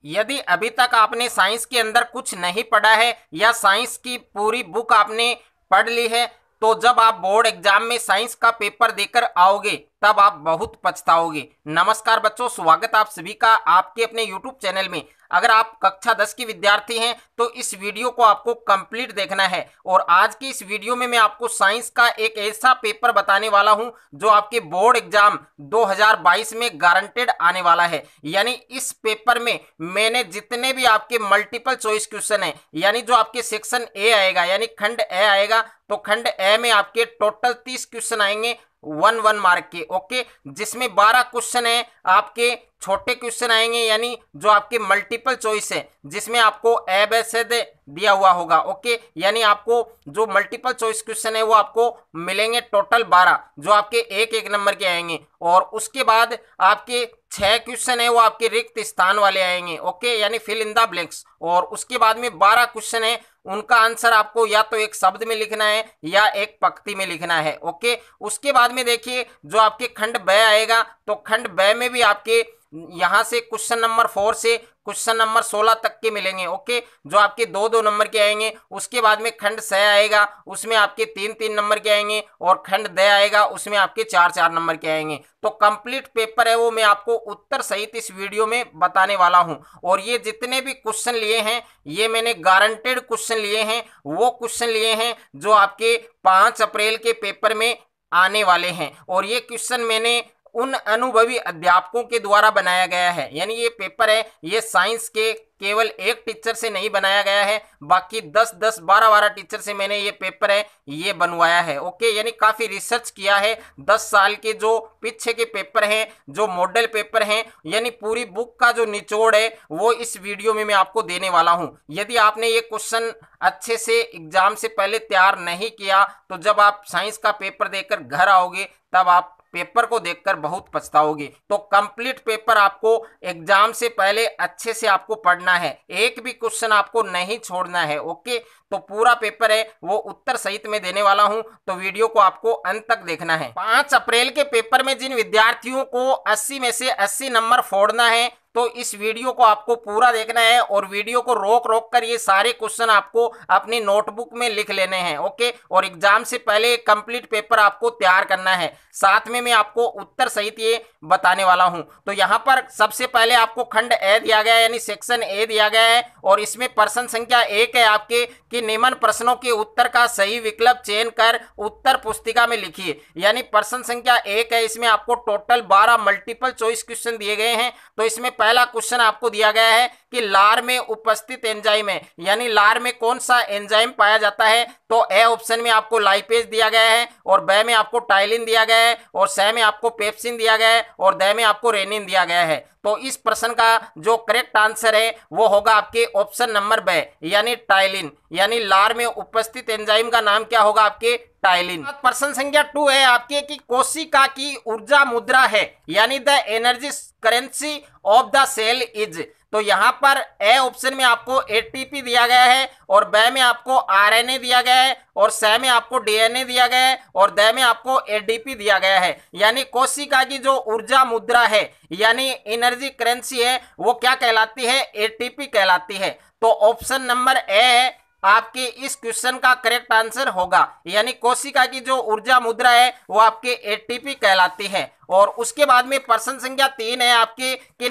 यदि अभी तक आपने साइंस के अंदर कुछ नहीं पढ़ा है या साइंस की पूरी बुक आपने पढ़ ली है, तो जब आप बोर्ड एग्जाम में साइंस का पेपर देकर आओगे तब आप बहुत पछताओगे। नमस्कार बच्चों, स्वागत आप सभी का आपके अपने YouTube चैनल में। अगर आप कक्षा 10 के विद्यार्थी हैं तो इस वीडियो को आपको कंप्लीट देखना है। और आज की इस वीडियो में मैं आपको साइंस का एक ऐसा पेपर बताने वाला हूं जो आपके बोर्ड एग्जाम 2022 में गारंटेड आने वाला है। यानी इस पेपर में मैंने जितने भी आपके मल्टीपल चॉइस क्वेश्चन है, यानी जो आपके सेक्शन ए आएगा, यानी खंड ए आएगा, तो खंड ए में आपके टोटल 30 क्वेश्चन आएंगे 1 मार्क के। ओके, जिसमें 12 क्वेश्चन है आपके छोटे क्वेश्चन आएंगे, यानी जो आपके मल्टीपल चॉइस है, जिसमें आपको ए बी सी डी दिया हुआ होगा। ओके, यानी आपको जो मल्टीपल चॉइस क्वेश्चन है वो आपको मिलेंगे टोटल 12, जो आपके एक एक नंबर के आएंगे। और उसके बाद आपके 6 क्वेश्चन है वो आपके रिक्त स्थान वाले आएंगे। ओके, यानी फिल इन द ब्लैंक्स। और उसके बाद में 12 क्वेश्चन है, उनका आंसर आपको या तो एक शब्द में लिखना है या एक पंक्ति में लिखना है। ओके, उसके बाद में देखिए जो आपके खंड ब आएगा, तो खंड ब में भी आपके यहां से क्वेश्चन नंबर 4 से क्वेश्चन नंबर 16 तक के मिलेंगे। ओके, जो आपके 2-2 नंबर के आएंगे। उसके बाद में खंड स आएगा, उसमें आपके 3-3 नंबर के आएंगे। और खंड द आएगा, उसमें आपके 4-4 नंबर के आएंगे। तो कंप्लीट पेपर है वो मैं आपको उत्तर सहित इस वीडियो में बताने वाला हूं। और ये जितने भी क्वेश्चन लिए हैं ये मैंने गारंटेड क्वेश्चन लिए हैं, वो क्वेश्चन लिए हैं जो आपके 5 अप्रैल के पेपर में आने वाले हैं। और ये क्वेश्चन मैंने उन अनुभवी अध्यापकों के द्वारा बनाया गया है। यानी ये पेपर है ये साइंस के केवल एक टीचर से नहीं बनाया गया है, बाकी 10-10, 12-12 टीचर से मैंने ये पेपर है ये बनवाया है। ओके, यानी काफी रिसर्च किया है। 10 साल के जो पीछे के पेपर हैं, जो मॉडल पेपर हैं, यानी पूरी बुक का जो निचोड़ है वो इस वीडियो में मैं आपको देने वाला हूं। यदि आपने ये क्वेश्चन अच्छे से एग्जाम से पहले तैयार नहीं किया तो जब आप साइंस का पेपर देकर घर आओगे तब आप पेपर को देखकर बहुत पछताओगे। तो कंप्लीट पेपर आपको एग्जाम से पहले अच्छे से आपको पढ़ना है, एक भी क्वेश्चन आपको नहीं छोड़ना है। ओके, तो पूरा पेपर है वो उत्तर सहित में देने वाला हूं, तो वीडियो को आपको अंत तक देखना है। 5 अप्रैल के पेपर में जिन विद्यार्थियों को 80 में से 80 नंबर फोड़ना है तो इस वीडियो को आपको पूरा देखना है। और वीडियो को रोक रोक कर ये सारे क्वेश्चन आपको अपनी नोटबुक में लिख लेने हैं। ओके, और एग्जाम से पहले कंप्लीट पेपर आपको तैयार करना है। साथ में मैं आपको उत्तर सहित ये बताने वाला हूं। तो यहां पर सबसे पहले आपको खंड ए दिया गया है, यानी सेक्शन ए दिया गया है। और इसमें प्रश्न संख्या 1 है आपके कि निम्न प्रश्नों के उत्तर का सही विकल्प चयन कर उत्तर पुस्तिका में लिखिए। यानी प्रश्न संख्या 1 है, इसमें आपको टोटल 12 मल्टीपल चॉइस क्वेश्चन दिए गए हैं। तो इसमें पहला क्वेश्चन आपको दिया गया है कि लार में उपस्थित एंजाइम है, यानी लार में कौन सा एंजाइम पाया जाता है। तो ए ऑप्शन में आपको लाइपेज दिया गया है, और ब में आपको टाइलिन दिया गया है, और स में आपको पेप्सिन दिया गया है, और द में आपको रेनिन दिया गया है। तो इस प्रश्न का जो करेक्ट आंसर है वो होगा आपके ऑप्शन नंबर ब, यानी टाइलिन। यानी लार में उपस्थित एंजाइम का नाम क्या होगा आपके टाइलिन। प्रश्न संख्या 2 है आपके कि कोशिका की ऊर्जा मुद्रा है, यानी the energy currency of the cell is. तो यहां पर ए ऑप्शन में आपको एटीपी दिया गया है, और ब में आपको आरएनए दिया गया है, और स में आपको डीएनए दिया गया है, और द में आपको एडीपी दिया गया है। यानी कोशिका की जो ऊर्जा मुद्रा है यानी एनर्जी करेंसी है वो क्या कहलाती है, एटीपी कहलाती है। तो ऑप्शन नंबर ए है आपके इस क्वेश्चन का करेक्ट आंसर होगा। यानी कोशिका की जो ऊर्जा मुद्रा है वो आपके एटीपी कहलाती है। और उसके बाद में प्रश्न संख्या 3 है आपके कि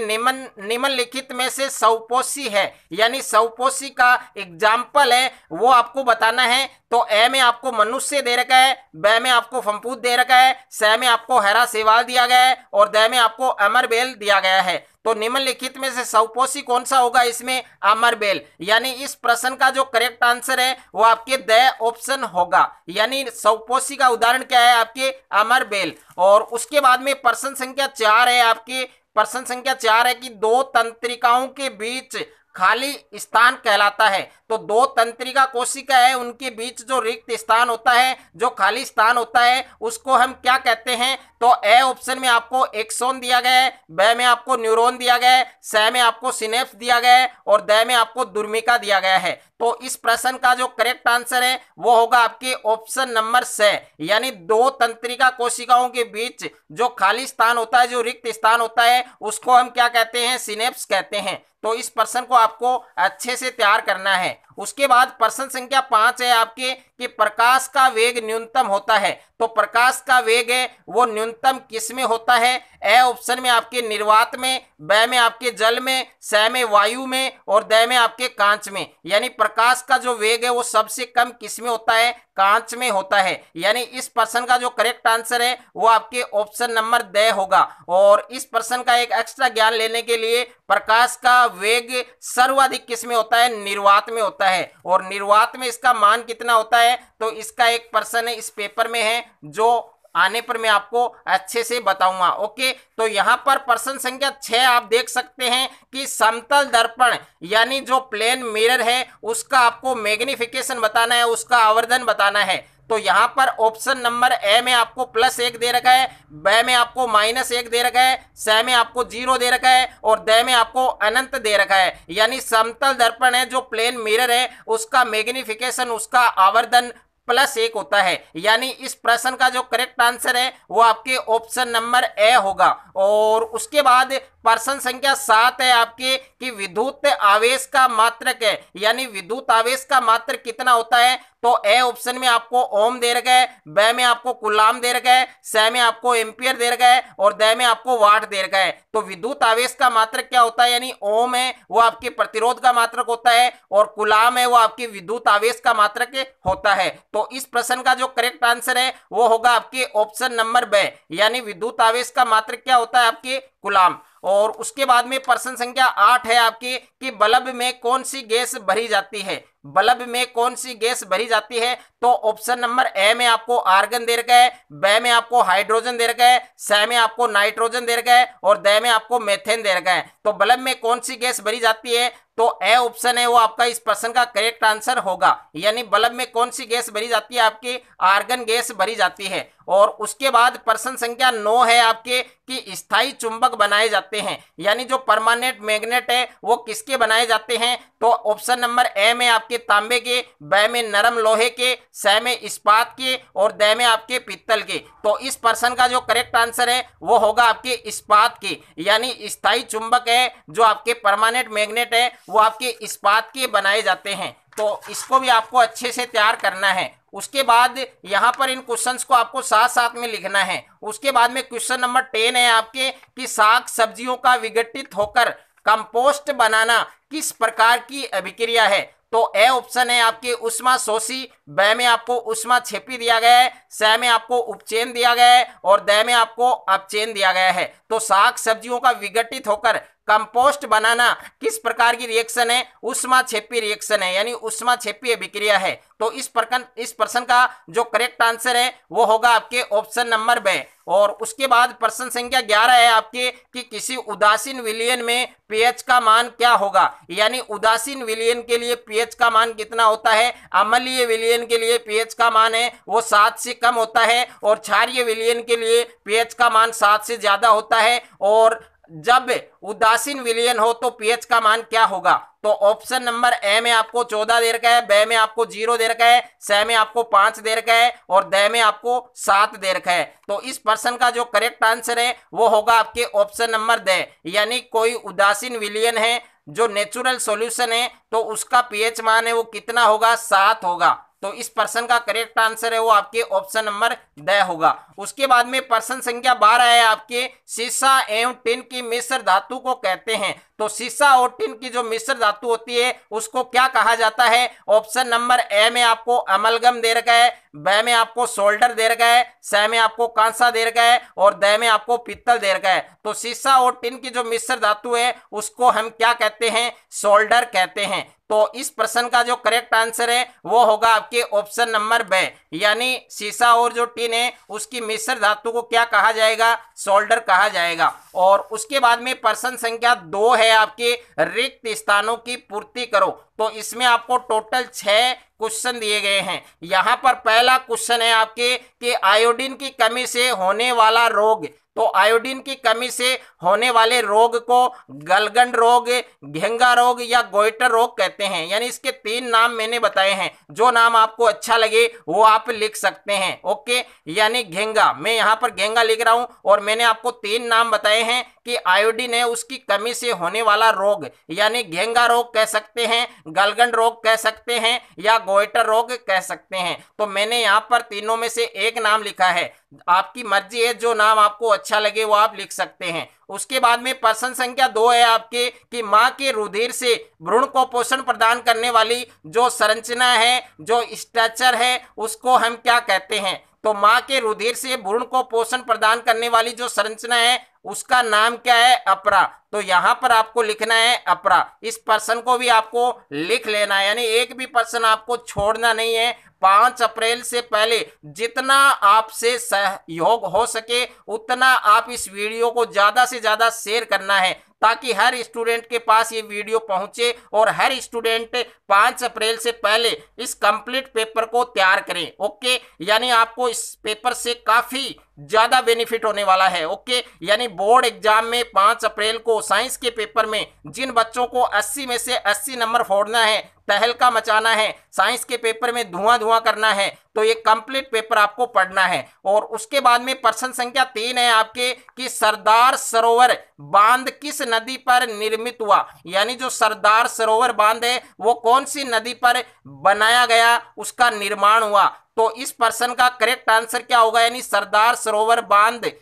निम्नलिखित में से सौपोषी है, यानी सौपोषी का एग्जाम्पल है वो आपको बताना है। तो ए में आपको मनुष्य दे रखा है, ब में आपको फंपूत दे रखा है, स में आपको हरा सेवाल दिया गया है, और द में आपको अमरबेल दिया गया है। तो निम्नलिखित में से सौपोषी कौन सा होगा, इसमें अमरबेल। यानी इस प्रश्न का जो करेक्ट आंसर है वो आपके द ऑप्शन होगा। यानी सौपोषी का उदाहरण क्या है आपके अमरबेल। और उसके बाद में प्रश्न संख्या 4 है आपके, प्रश्न संख्या 4 है कि 2 तंत्रिकाओं के बीच खाली स्थान कहलाता है। तो 2 तंत्रिका कोशिका है, उनके बीच जो रिक्त स्थान होता है, जो खाली स्थान होता है, उसको हम क्या कहते हैं। तो ए ऑप्शन में आपको एक्सोन दिया गया है, ब में आपको न्यूरॉन दिया गया है, स में आपको सिनेप्स दिया गया है, और द में आपको दुर्मिका दिया गया है। तो इस प्रश्न का जो करेक्ट आंसर है वो होगा आपके ऑप्शन नंबर स, यानी 2 तंत्रिका कोशिकाओं के बीच जो खाली स्थान होता है, जो रिक्त स्थान होता है, उसको हम क्या कहते हैं, सिनेप्स कहते हैं। तो इस प्रश्न को आपको अच्छे से तैयार करना है। उसके बाद प्रश्न संख्या 5 है आपके कि प्रकाश का वेग न्यूनतम होता है। तो प्रकाश का वेग है वो न्यूनतम किस में होता है? ए ऑप्शन में आपके निर्वात में, ब में आपके जल में, स में वायु में और द में आपके कांच में। यानी प्रकाश का जो वेग है वो सबसे कम किस में होता है? कांच में होता है। यानी इस प्रश्न का जो करेक्ट आंसर है वो आपके ऑप्शन नंबर द होगा। और इस प्रश्न का एक एक्स्ट्रा ज्ञान लेने के लिए प्रकाश का वेग सर्वाधिक किस में होता है? निर्वात में होता है। और निर्वात में इसका मान कितना होता है? तो इसका एक प्रश्न है इस पेपर में है, जो आने पर मैं आपको अच्छे से बताऊंगा। ओके, तो यहां पर प्रश्न संख्या 6 आप देख सकते हैं कि समतल दर्पण यानी जो प्लेन मिरर है उसका आपको मैग्निफिकेशन बताना है, उसका आवर्धन बताना है। तो यहां पर ऑप्शन नंबर ए में आपको +1 दे रखा है, ब में आपको -1 दे रखा है, स में आपको 0 दे रखा है और द में आपको अनंत दे रखा है। यानी समतल दर्पण है जो प्लेन मिरर है उसका मैग्निफिकेशन, उसका आवर्धन +1 होता है। यानी इस प्रश्न का जो करेक्ट आंसर है वो आपके ऑप्शन नंबर ए होगा। और उसके बाद प्रश्न संख्या 7 है आपके कि विद्युत आवेश का मात्रक है, यानी विद्युत आवेश का मात्रक कितना होता है? तो ए ऑप्शन में आपको ओम दे रखा है, ब में आपको कुलाम दे रखा है, स में आपको एम्पियर दे रखा है और द में आपको वाट दे रखा है। तो विद्युत आवेश का मात्रक क्या होता है? यानी ओम है वो आपके प्रतिरोध का मात्रक होता है और कुलाम है वो आपके विद्युत आवेश का मात्रक होता है। तो इस प्रश्न का जो करेक्ट आंसर है वो होगा आपके ऑप्शन नंबर ब, यानी विद्युत आवेश का मात्रक क्या होता है? आपके कुलाम। और उसके बाद में प्रश्न संख्या 8 है आपकी कि बल्ब में कौन सी गैस भरी जाती है? बल्ब में कौन सी गैस भरी जाती है? तो ऑप्शन नंबर ए में आपको आर्गन दे रखा है, ब में आपको हाइड्रोजन दे रखा है, स में आपको नाइट्रोजन दे रखा है और द में आपको मेथेन दे रखा है। तो बल्ब में कौन सी गैस भरी जाती है? तो ए ऑप्शन है वो आपका इस प्रश्न का करेक्ट आंसर होगा। यानी बल्ब में कौन सी गैस भरी जाती है? आपकी आर्गन गैस भरी जाती है। और उसके बाद प्रश्न संख्या 9 है आपके कि स्थायी चुंबक बनाए जाते हैं, यानी जो परमानेंट मैग्नेट है वो किसके बनाए जाते हैं? तो ऑप्शन नंबर ए में आपके तांबे के, ब में नरम लोहे के, स में इस्पात के और द में आपके पीतल के। तो इस प्रश्न का जो करेक्ट आंसर है वो होगा आपके इस्पात के। यानी स्थायी चुंबक है जो आपके परमानेंट मैग्नेट है वो आपके इस्पात के बनाए जाते हैं। तो इसको भी आपको अच्छे से तैयार करना है। उसके बाद यहां पर इन क्वेश्चंस को आपको साथ साथ में लिखना है। उसके बाद में क्वेश्चन नंबर 10 है आपके कि साग सब्जियों का विघटित होकर कंपोस्ट बनाना किस प्रकार की अभिक्रिया है? तो ए ऑप्शन है आपके उष्मा शोषी, ब में आपको उष्मा छेपी दिया गया है, स में आपको उपचयन दिया गया है और द में आपको अपचयन दिया गया है। तो साग सब्जियों का विघटित होकर कंपोस्ट बनाना किस प्रकार की रिएक्शन है? उष्मा छेपी रिएक्शन है, यानी उष्मा छेपी अभिक्रिया है। तो इस प्रश्न का जो करेक्ट आंसर है वो होगा आपके ऑप्शन नंबर ब। और उसके बाद प्रश्न संख्या 11 है आपके कि किसी उदासीन विलयन में पीएच का मान क्या होगा? यानी उदासीन विलयन के लिए पीएच का मान कितना होता है? अम्लीय विलयन के लिए पीएच का मान है वो 7 से कम होता है और क्षारीय विलयन के लिए पीएच का मान 7 से ज्यादा होता है। और जब उदासीन विलयन हो तो पीएच का मान क्या होगा? तो ऑप्शन नंबर ए में आपको 14 दे रखा है, ब में आपको 0 दे रखा है, स में आपको 5 दे रखा है और द में आपको 7 दे रखा है। तो इस प्रश्न का जो करेक्ट आंसर है वो होगा आपके ऑप्शन नंबर द। यानी कोई उदासीन विलयन है जो नेचुरल सॉल्यूशन है तो उसका पीएच मान है वो कितना होगा? 7 होगा। तो इस प्रश्न का करेक्ट आंसर है वो आपके ऑप्शन नंबर ड होगा। उसके बाद में प्रश्न संख्या 12 है आपके सीसा एवं टिन की मिश्र धातु को कहते हैं। तो सीसा और टिन की जो मिश्र धातु होती है उसको क्या कहा जाता है? ऑप्शन नंबर ए में आपको अमलगम दे रखा है, ब में आपको सोल्डर दे रखा है, स में आपको कांसा दे रखा है और द में आपको पित्तल दे रखा है। तो सीसा और टिन की जो मिश्र धातु है उसको हम क्या कहते हैं? सोल्डर कहते हैं। तो इस प्रश्न का जो करेक्ट आंसर है वो होगा आपके ऑप्शन नंबर ब। यानी सीसा और जो टिन है उसकी मिश्र धातु को क्या कहा जाएगा? सोल्डर कहा जाएगा। और उसके बाद में प्रश्न संख्या 2 है आपके रिक्त स्थानों की पूर्ति करो। तो इसमें आपको टोटल 6 क्वेश्चन दिए गए हैं। यहाँ पर पहला क्वेश्चन है आपके कि आयोडीन की कमी से होने वाला रोग तो आयोडीन की कमी से होने वाले रोग को गलगंड रोग, घेंगा रोग या गोइटर रोग कहते हैं। यानी इसके 3 नाम मैंने बताए हैं, जो नाम आपको अच्छा लगे वो आप लिख सकते हैं। ओके, यानी घेंगा, मैं यहाँ पर घेंगा लिख रहा हूं और मैंने आपको 3 नाम बताए हैं कि आयोडीन है उसकी कमी से होने वाला रोग, यानी घेंगा रोग कह सकते हैं, गलगंड रोग कह सकते हैं या गोइटर रोग कह सकते हैं। तो मैंने यहाँ पर तीनों में से एक नाम लिखा है, आपकी मर्जी है, जो नाम आपको अच्छा लगे वो आप लिख सकते हैं। उसके बाद में प्रश्न संख्या 2 है आपके कि मां के रुधिर से भ्रूण को पोषण प्रदान करने वाली जो संरचना है, जो स्ट्रक्चर है, उसको हम क्या कहते हैं। तो मां के रुधिर से भ्रूण को पोषण प्रदान करने वाली जो संरचना है उसका नाम क्या है, अपरा। तो यहां पर आपको लिखना है अपरा। इस प्रश्न को भी आपको लिख लेना है, यानी एक भी प्रश्न आपको छोड़ना नहीं है। 5 अप्रैल से पहले जितना आपसे सहयोग हो सके उतना आप इस वीडियो को ज्यादा से ज्यादा शेयर करना है, ताकि हर स्टूडेंट के पास ये वीडियो पहुंचे और हर स्टूडेंट 5 अप्रैल से पहले इस कंप्लीट पेपर को तैयार करें। ओके, यानी आपको इस पेपर से काफी ज्यादा बेनिफिट होने वाला है। ओके, यानी बोर्ड एग्जाम में 5 अप्रैल को साइंस के पेपर में जिन बच्चों को 80 में से 80 नंबर फोड़ना है, तहलका मचाना है, साइंस के पेपर में धुआं धुआं करना है, तो ये कंप्लीट पेपर आपको पढ़ना है। और उसके बाद में प्रश्न संख्या 3 है आपके कि सरदार सरोवर बांध किस नदी पर निर्मित हुआ। यानी जो सरदार सरोवर बांध है वो कौन सी नदी पर बनाया गया, उसका निर्माण हुआ। तो इस प्रश्न का करेक्ट आंसर क्या होगा, यानी सरदार सरोवर बांध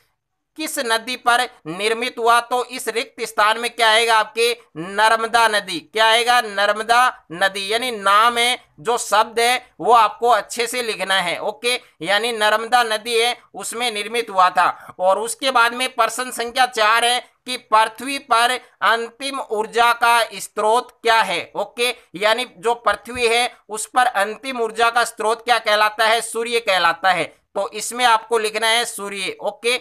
किस नदी पर निर्मित हुआ। तो इस रिक्त स्थान में क्या आएगा आपके, नर्मदा नदी। क्या आएगा, नर्मदा नदी। यानी नाम है, जो शब्द है वो आपको अच्छे से लिखना है। ओके, यानी नर्मदा नदी है उसमें निर्मित हुआ था। और उसके बाद में प्रश्न संख्या 4 है कि पृथ्वी पर अंतिम ऊर्जा का स्रोत क्या है। ओके, यानी जो पृथ्वी है उस पर अंतिम ऊर्जा का स्रोत क्या कहलाता है, सूर्य कहलाता है। तो इसमें आपको लिखना है सूर्य। ओके,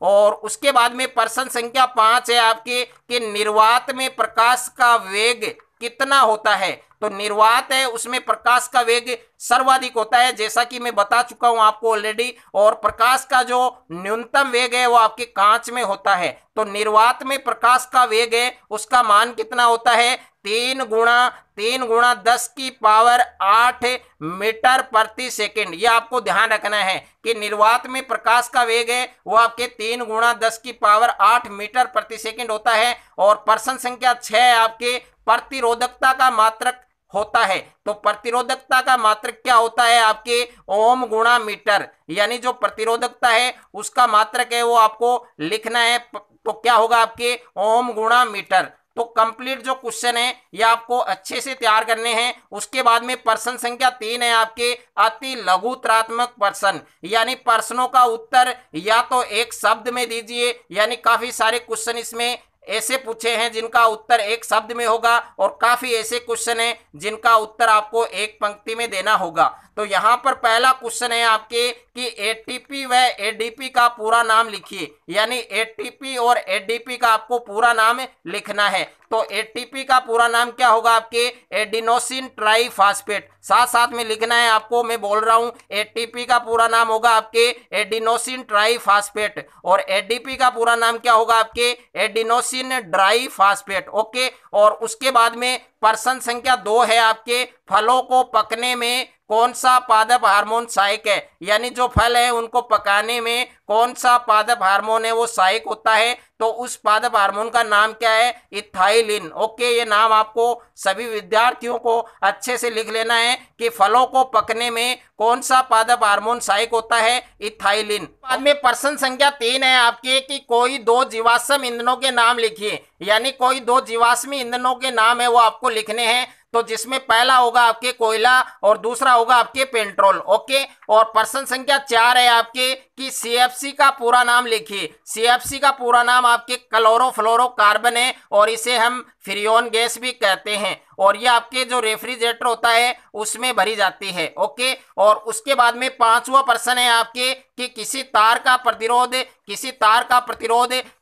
और उसके बाद में प्रश्न संख्या 5 है आपके कि निर्वात में प्रकाश का वेग कितना होता है। तो निर्वात है उसमें प्रकाश का वेग सर्वाधिक होता है, जैसा कि मैं बता चुका हूं आपको ऑलरेडी। और प्रकाश का जो न्यूनतम वेग है वो आपके कांच में होता है। तो निर्वात में प्रकाश का वेग है उसका मान कितना होता है, 3 गुणा 10 की पावर 8 मीटर प्रति सेकंड। ये आपको ध्यान रखना है कि निर्वात में प्रकाश का वेग है वो आपके 3 गुणा 10 की पावर 8 मीटर प्रति सेकंड होता है। और प्रश्न संख्या 6 आपके प्रतिरोधकता का मात्रक होता है। तो प्रतिरोधकता का मात्रक क्या होता है आपके, ओम गुणा मीटर। यानी जो प्रतिरोधकता है उसका मात्रक है वो आपको लिखना है। तो क्या होगा आपके, ओम गुणा मीटर। तो कंप्लीट जो क्वेश्चन है ये आपको अच्छे से तैयार करने हैं। उसके बाद में प्रश्न संख्या 3 है आपके अति लघुत्रात्मक प्रश्न। यानी प्रश्नों का उत्तर या तो एक शब्द में दीजिए, यानी काफी सारे क्वेश्चन इसमें ऐसे पूछे हैं जिनका उत्तर एक शब्द में होगा, और काफी ऐसे क्वेश्चन हैं जिनका उत्तर आपको एक पंक्ति में देना होगा। तो यहाँ पर पहला क्वेश्चन है आपके कि एटीपी व एडीपी का पूरा नाम लिखिए। यानी एटीपी और एडीपी का आपको पूरा नाम लिखना है। तो एटीपी का पूरा नाम क्या होगा आपके, एडिनोसिन ट्राइफॉस्फेट। साथ साथ में लिखना है आपको, मैं बोल रहा हूं एटीपी का पूरा नाम होगा आपके एडिनोसिन ट्राइफॉस्फेट, और एडीपी का पूरा नाम क्या होगा आपके, एडिनोसिन डाइफॉस्फेट। ओके, और उसके बाद में प्रश्न संख्या 2 है आपके फलों को पकने में कौन सा पादप हार्मोन सहायक है। यानी जो फल है उनको पकाने में कौन सा पादप हार्मोन है वो सहायक होता है। तो उस पादप हार्मोन का नाम क्या है, इथाइलिन। ओके, ये नाम आपको सभी विद्यार्थियों को अच्छे से लिख लेना है कि फलों को पकने में कौन सा पादप हार्मोन सहायक होता है, इथाइलिन। बाद में प्रश्न संख्या 3 है आपके कि कोई 2 जीवाश्म ईंधनों के नाम लिखिए। यानी कोई 2 जीवाश्मी ईंधनों के नाम है वो आपको लिखने हैं। तो जिसमें पहला होगा आपके कोयला और दूसरा होगा आपके पेट्रोल। ओके, और प्रश्न संख्या 4 है आपके कि सीएफसी का पूरा नाम लिखिए। सीएफसी का पूरा नाम आपके क्लोरोफ्लोरोकार्बन है, और इसे हम फ्रियोन गैस भी कहते हैं, और ये आपके जो रेफ्रिजरेटर होता है उसमें भरी जाती है। ओके, और उसके बाद में 5वां प्रश्न है आपके कि किसी तार का प्रतिरोध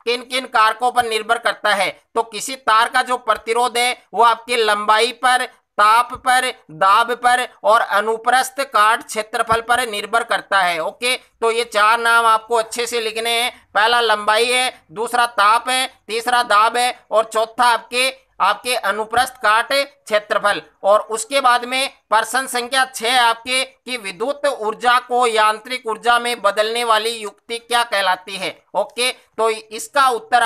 किन किन कारकों पर निर्भर करता है। तो किसी तार का जो प्रतिरोध है वो आपके लंबाई पर, ताप पर, दाब पर और अनुप्रस्थ काट क्षेत्रफल पर निर्भर करता है। ओके, तो ये चार नाम आपको अच्छे से लिखने हैं। पहला लंबाई है, दूसरा ताप है, तीसरा दाब है और चौथा आपके अनुप्रस्थ काट क्षेत्रफल। और उसके बाद में प्रश्न संख्या 6 आपके कि विद्युत ऊर्जा को यांत्रिक ऊर्जा में बदलने वाली युक्ति क्या कहलाती है। ओके, तो इसका उत्तर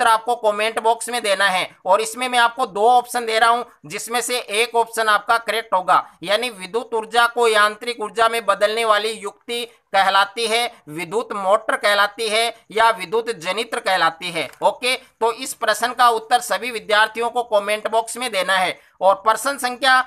आपको कमेंट बॉक्स में देना है। और इसमें मैं आपको दो ऑप्शन दे रहा हूं, जिसमें से एक ऑप्शन आपका करेक्ट होगा, यानी विद्युत ऊर्जा को यांत्रिक ऊर्जा में बदलने वाली युक्ति कहलाती है विद्युत मोटर कहलाती है या विद्युत जनित्र कहलाती है। ओके, तो इस प्रश्न का उत्तर सभी विद्यार्थियों को कमेंट बॉक्स में देना है। और प्रश्न संख्या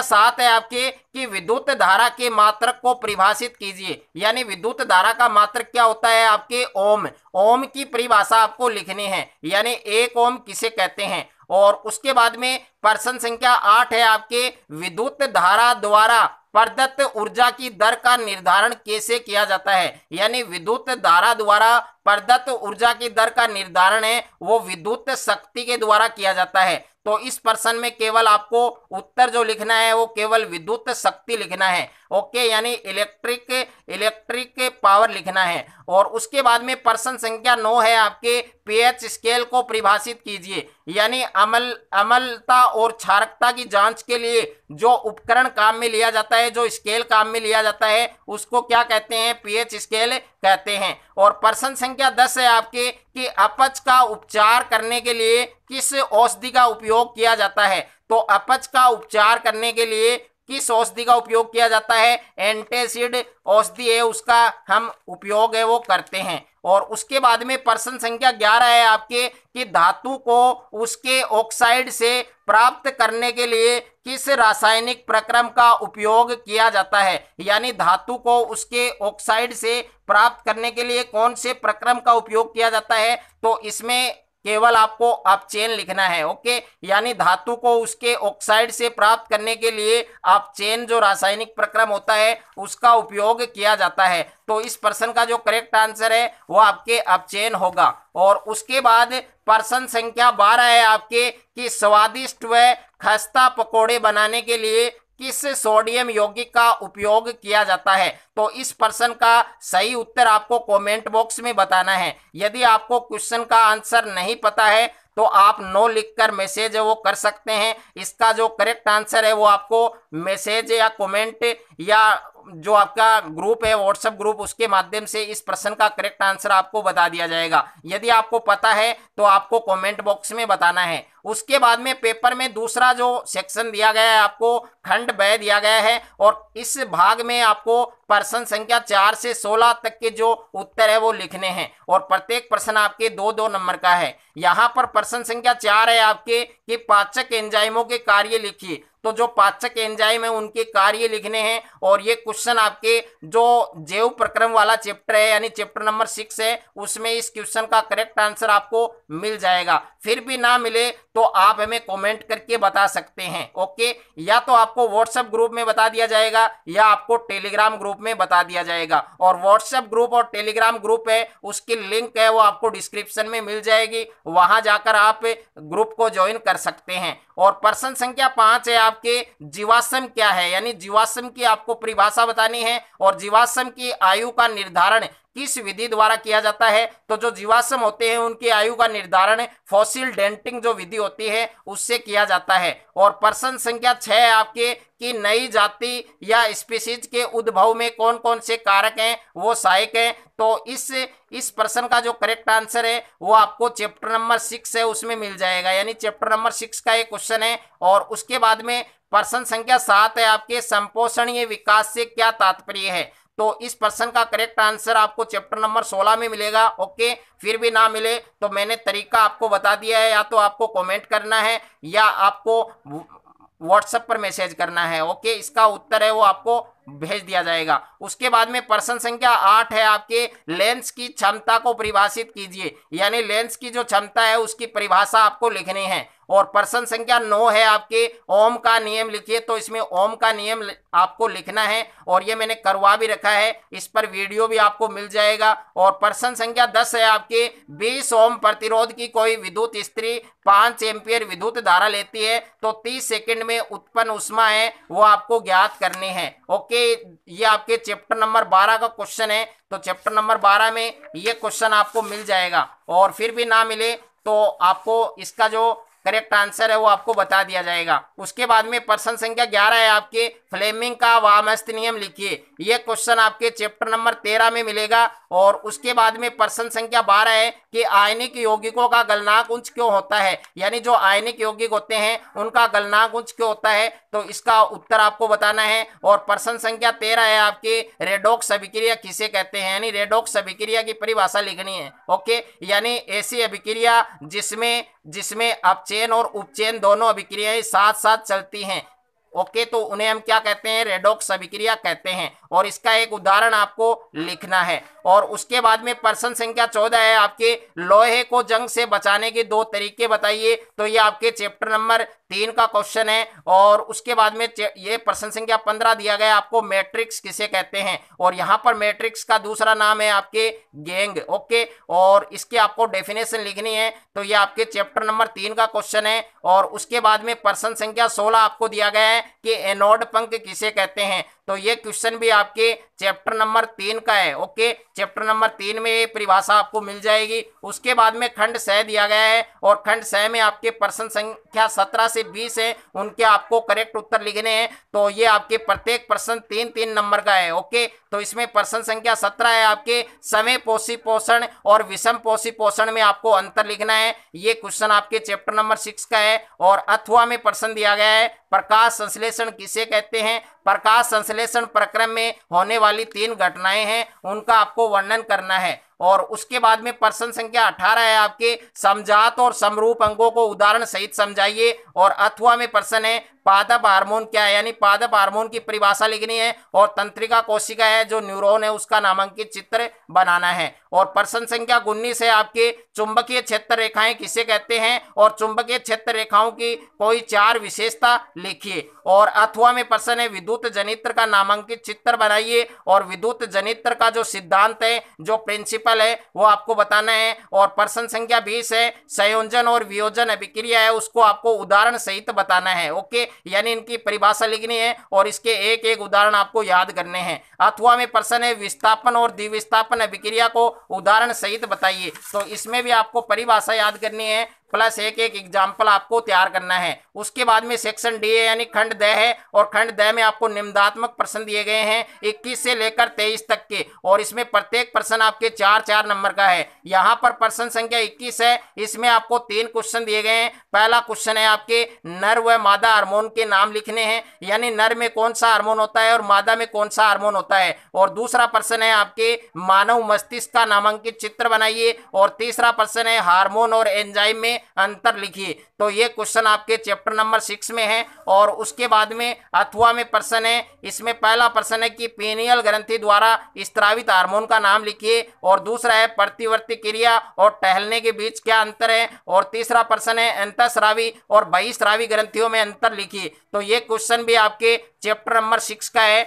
7 है आपके कि विद्युत धारा के मात्रक को परिभाषित कीजिए। यानी विद्युत धारा का मात्रक क्या होता है आपके ओम। ओम की परिभाषा आपको लिखनी है, यानी 1 ओम किसे कहते हैं। और उसके बाद में प्रश्न संख्या 8 है आपके विद्युत धारा द्वारा प्रदत्त ऊर्जा की दर का निर्धारण कैसे किया जाता है। यानी विद्युत धारा द्वारा प्रदत्त ऊर्जा की दर का निर्धारण है वो विद्युत शक्ति के द्वारा किया जाता है। तो इस प्रश्न में केवल आपको उत्तर जो लिखना है वो केवल विद्युत शक्ति लिखना है। ओके, यानी इलेक्ट्रिक पावर लिखना है। और उसके बाद में प्रश्न संख्या 9 है आपके पीएच स्केल को परिभाषित कीजिए। यानी अम्लता और क्षारकता की जांच के लिए जो उपकरण काम में लिया जाता है, जो स्केल काम में लिया जाता है, उसको क्या कहते हैं, पीएच स्केल कहते हैं। और प्रश्न संख्या 10 है आपके कि अपच का उपचार करने के लिए किस औषधि का उपयोग किया जाता है। तो अपच का उपचार करने के लिए किस औषधि का उपयोग किया जाता है, एंटासिड औषधि है उसका हम उपयोग है वो करते हैं। और उसके बाद में प्रश्न संख्या 11 है आपके कि धातु को उसके ऑक्साइड से प्राप्त करने के लिए किस रासायनिक प्रक्रम का उपयोग किया जाता है। यानी धातु को उसके ऑक्साइड से प्राप्त करने के लिए कौन से प्रक्रम का उपयोग किया जाता है। तो इसमें केवल आपको अपचयन लिखना है। ओके, यानी धातु को उसके ऑक्साइड से प्राप्त करने के लिए अपचयन जो रासायनिक प्रक्रम होता है उसका उपयोग किया जाता है। तो इस प्रश्न का जो करेक्ट आंसर है वो आपके अपचयन होगा। और उसके बाद प्रश्न संख्या 12 है आपके कि स्वादिष्ट व खस्ता पकोड़े बनाने के लिए किस सोडियम यौगिक का उपयोग किया जाता है। तो इस प्रश्न का सही उत्तर आपको कमेंट बॉक्स में बताना है। यदि आपको क्वेश्चन का आंसर नहीं पता है तो आप नो लिखकर मैसेज वो कर सकते हैं। इसका जो करेक्ट आंसर है वो आपको मैसेज या कमेंट या जो आपका ग्रुप है व्हाट्सएप ग्रुप उसके माध्यम से इस प्रश्न का करेक्ट आंसर आपको बता दिया जाएगा। यदि आपको पता है तो आपको कमेंट बॉक्स में बताना है। उसके बाद में पेपर में दूसरा जो सेक्शन दिया गया है आपको खंड ब दिया गया है और इस भाग में आपको प्रश्न संख्या 4 से 16 तक के जो उत्तर है वो लिखने हैं और प्रत्येक प्रश्न आपके 2-2 नंबर का है। यहाँ पर प्रश्न संख्या 4 है आपके कि पाचक एंजाइमों के कार्य लिखिए। तो जो पाचक एंजाइम है उनके कार्य लिखने हैं और ये क्वेश्चन आपके जो जैव प्रक्रम वाला चैप्टर है यानी चैप्टर नंबर 6 है उसमें इस क्वेश्चन का करेक्ट आंसर आपको मिल जाएगा। फिर भी ना मिले तो आप हमें कमेंट करके बता सकते हैं। ओके, या तो आपको व्हाट्सएप ग्रुप में बता दिया जाएगा या आपको टेलीग्राम ग्रुप में बता दिया जाएगा। और व्हाट्सएप ग्रुप और टेलीग्राम ग्रुप है उसकी लिंक है वो आपको डिस्क्रिप्शन में मिल जाएगी, वहां जाकर आप ग्रुप को ज्वाइन कर सकते हैं। और प्रश्न संख्या 5 है आपके जीवाश्म क्या है, यानी जीवाश्म की आपको परिभाषा बतानी है और जीवाश्म की आयु का निर्धारण किस विधि द्वारा किया जाता है। तो जो जीवाश्म होते हैं उनकी आयु का निर्धारण फॉसिल डेंटिंग जो विधि होती है उससे किया जाता है। और प्रश्न संख्या 6 आपके कि नई जाति या स्पीशीज के उद्भव में कौन कौन से कारक हैं वो सहायक हैं। तो इस प्रश्न का जो करेक्ट आंसर है वो आपको चैप्टर नंबर 6 है उसमें मिल जाएगा, यानी चैप्टर नंबर 6 का एक क्वेश्चन है। और उसके बाद में प्रश्न संख्या 7 है आपके संपोषणीय विकास से क्या तात्पर्य है। तो इस प्रश्न का करेक्ट आंसर आपको चैप्टर नंबर 16 में मिलेगा। ओके, फिर भी ना मिले तो मैंने तरीका आपको बता दिया है, या तो आपको कमेंट करना है या आपको व्हाट्सएप पर मैसेज करना है। ओके, इसका उत्तर है वो आपको भेज दिया जाएगा। उसके बाद में प्रश्न संख्या 8 है आपके लेंस की क्षमता को परिभाषित कीजिए, यानी लेंस की जो क्षमता है उसकी परिभाषा आपको लिखनी है। और प्रश्न संख्या 9 है आपके ओम का नियम लिखिए। तो इसमें ओम का नियम आपको लिखना है और ये मैंने करवा भी रखा है, इस पर वीडियो भी आपको मिल जाएगा। और प्रश्न संख्या 10 है आपके 20 ओम प्रतिरोध की कोई विद्युत स्त्री 5 एम्पियर विद्युत धारा लेती है तो 30 सेकंड में उत्पन्न ऊष्मा है वो आपको ज्ञात करनी है। ओके, ये आपके चैप्टर नंबर 12 का क्वेश्चन है। तो चैप्टर नंबर 12 में ये क्वेश्चन आपको मिल जाएगा और फिर भी ना मिले तो आपको इसका जो करेक्ट आंसर है वो आपको बता दिया जाएगा। उसके बाद में प्रश्न संख्या 11 है आपके फ्लेमिंग का वामस्त नियम लिखिए। ये क्वेश्चन आपके चैप्टर नंबर 13 में मिलेगा। और उसके बाद में प्रश्न संख्या 12 है कि आयनिक यौगिकों का गलनांक उच्च क्यों होता है, यानी जो आयनिक यौगिक होते हैं उनका गलनांक उच्च क्यों होता है, तो इसका उत्तर आपको बताना है। और प्रश्न संख्या 13 है आपके रेडॉक्स अभिक्रिया किसे कहते हैं, यानी रेडॉक्स अभिक्रिया की परिभाषा लिखनी है। ओके, यानी ऐसी अभिक्रिया जिसमें अपचयन और उपचयन दोनों अभिक्रियाएं साथ साथ चलती हैं। ओके, तो उन्हें हम क्या कहते हैं, रेडॉक्स अभिक्रिया कहते हैं। और इसका एक उदाहरण आपको लिखना है। और उसके बाद में प्रश्न संख्या 14 है आपके लोहे को जंग से बचाने के 2 तरीके बताइए। तो ये आपके चैप्टर नंबर 3 का क्वेश्चन है। और उसके बाद में ये प्रश्न संख्या 15 दिया गया आपको मैट्रिक्स किसे कहते हैं, और यहाँ पर मैट्रिक्स का दूसरा नाम है आपके गैंग। ओके, और इसकी आपको डेफिनेशन लिखनी है। तो ये आपके चैप्टर नंबर 3 का क्वेश्चन है। और उसके बाद में प्रश्न संख्या 16 आपको दिया गया है कि एनोड पंख किसे कहते हैं। तो ये क्वेश्चन भी आपके चैप्टर नंबर 3 का है। ओके, चैप्टर नंबर 3 में ये परिभाषा आपको मिल जाएगी। उसके बाद में खंड 6 दिया गया है और खंड 6 में आपके प्रश्न संख्या 17 से 20 है, उनके आपको करेक्ट उत्तर लिखने हैं। तो ये आपके प्रत्येक प्रश्न 3-3 नंबर का है। ओके, तो इसमें प्रश्न संख्या 17 है आपके समय पोषी पोषण और विषम पोषी पोषण में आपको अंतर लिखना है। ये क्वेश्चन आपके चैप्टर नंबर 6 का है। और अथवा में प्रश्न दिया गया है प्रकाश संश्लेषण किसे कहते हैं। प्रकाश संश्लेषण प्रक्रम में होने वाली 3 घटनाएं हैं, उनका आपको वर्णन करना है। और उसके बाद में प्रश्न संख्या 18 है आपके समजात और समरूप अंगों को उदाहरण सहित समझाइए। और अथवा में प्रश्न है पादप हार्मोन क्या है, यानी पादप हार्मोन की परिभाषा लिखनी है। और तंत्रिका कोशिका है जो न्यूरॉन है उसका नामांकित चित्र बनाना है। और प्रश्न संख्या 19 है आपके चुंबकीय क्षेत्र रेखाएं किसे कहते हैं, और चुंबकीय क्षेत्र रेखाओं की कोई 4 विशेषता लिखिए। और अथवा में प्रश्न है विद्युत जनित्र का नामांकित चित्र बनाइए। और विद्युत जनित्र का जो सिद्धांत है, जो प्रिंसिपल है, वो आपको बताना है। और प्रश्न संख्या 20 है संयोजन और वियोजन अभिक्रिया है, उसको आपको उदाहरण सहित बताना है। ओके, यानी इनकी परिभाषा लिखनी है और इसके एक एक उदाहरण आपको याद करने हैं। अथवा में प्रश्न है विस्थापन और द्विविस्थापन अभिक्रिया को उदाहरण सहित बताइए। तो इसमें भी आपको परिभाषा याद करनी है प्लस एक एग्जाम्पल आपको तैयार करना है। उसके बाद में सेक्शन डी है यानी खंड द है। और खंड द में आपको निम्नात्मक प्रश्न दिए गए हैं 21 से लेकर 23 तक के। और इसमें प्रत्येक प्रश्न आपके 4-4 नंबर का है। यहाँ पर प्रश्न संख्या 21 है, इसमें आपको 3 क्वेश्चन दिए गए हैं। पहला क्वेश्चन है आपके नर व मादा हार्मोन के नाम लिखने हैं, यानी नर में कौन सा हार्मोन होता है और मादा में कौन सा हार्मोन होता है। और दूसरा प्रश्न है आपके मानव मस्तिष्क का नामांकित चित्र बनाइए। और तीसरा प्रश्न है हार्मोन और एंजाइम में अंतर लिखिए। तो ये क्वेश्चन आपके चैप्टर नंबर 6 में है। और उसके बाद में अथवा में प्रश्न है, इसमें पहला प्रश्न है कि पीनियल ग्रंथि द्वारा स्त्रावित हार्मोन का नाम लिखिए। और दूसरा है प्रतिवर्ती क्रिया और टहलने के बीच क्या अंतर है। और तीसरा प्रश्न है अंतःस्रावी और बहिःस्रावी ग्रंथियों में अंतर लिखिए। तो ये क्वेश्चन भी आपके चैप्टर नंबर 6 का है।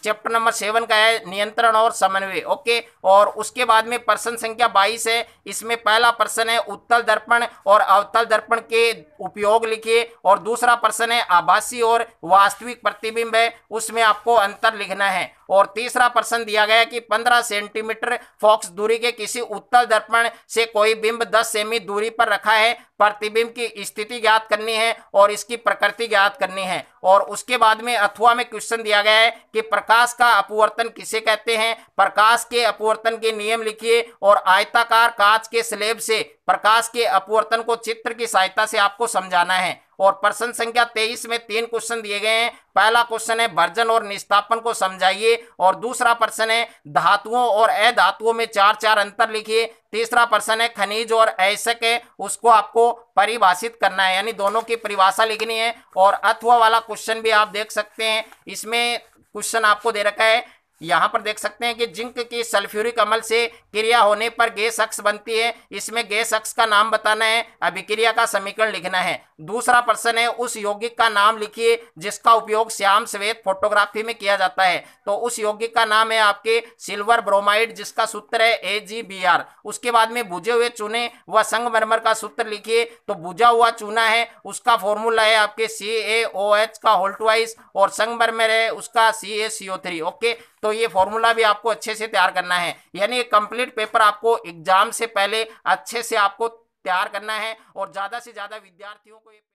चैप्टर नंबर 7 का है नियंत्रण और समन्वय। ओके, और उसके बाद में प्रश्न संख्या 22 है, इसमें पहला प्रश्न है उत्तल दर्पण और अवतल दर्पण के उपयोग लिखिए। और दूसरा प्रश्न है आभासी और वास्तविक प्रतिबिंब है, उसमें आपको अंतर लिखना है। और तीसरा प्रश्न दिया गया कि 15 सेंटीमीटर फॉक्स दूरी के किसी उत्तल दर्पण से कोई बिंब 10 सेमी दूरी पर रखा है, प्रतिबिंब की स्थिति ज्ञात करनी है और इसकी प्रकृति ज्ञात करनी है। और उसके बाद में अथवा में क्वेश्चन दिया गया है कि प्रकाश का अपवर्तन किसे कहते हैं, प्रकाश के अपवर्तन के नियम लिखिए। और आयताकार कांच के स्लेब से प्रकाश के अपवर्तन को चित्र की सहायता से आपको समझाना है। और प्रश्न संख्या 23 में 3 क्वेश्चन दिए गए हैं। पहला क्वेश्चन है भर्जन और निस्तापन को समझाइए। और दूसरा प्रश्न है धातुओं और अधातुओं में 4-4 अंतर लिखिए। तीसरा प्रश्न है खनिज और अयस्क है, उसको आपको परिभाषित करना है, यानी दोनों की परिभाषा लिखनी है। और अथवा वाला क्वेश्चन भी आप देख सकते हैं, इसमें क्वेश्चन आपको दे रखा है, यहाँ पर देख सकते हैं कि जिंक की सल्फ्यूरिक अम्ल से क्रिया होने पर गैस अक्ष बनती है। इसमें गैस अक्ष का नाम बताना है, अभिक्रिया का समीकरण लिखना है। दूसरा प्रश्न है, उस यौगिक का नाम लिखिए जिसका उपयोग श्याम श्वेत फोटोग्राफी में किया जाता है। तो उस यौगिक का नाम है आपके सिल्वर ब्रोमाइड, जिसका सूत्र है AgBr। उसके बाद में बुझे हुए चूने व संगमरमर का सूत्र लिखिए। तो बुझा हुआ चूना है उसका फॉर्मूला है आपके CaOH का होल ट्वाइस, और संगमरमर है उसका CaCO3। ओके, तो ये फॉर्मूला भी आपको अच्छे से तैयार करना है, यानी कंप्लीट पेपर आपको एग्जाम से पहले अच्छे से आपको तैयार करना है, और ज्यादा से ज्यादा विद्यार्थियों को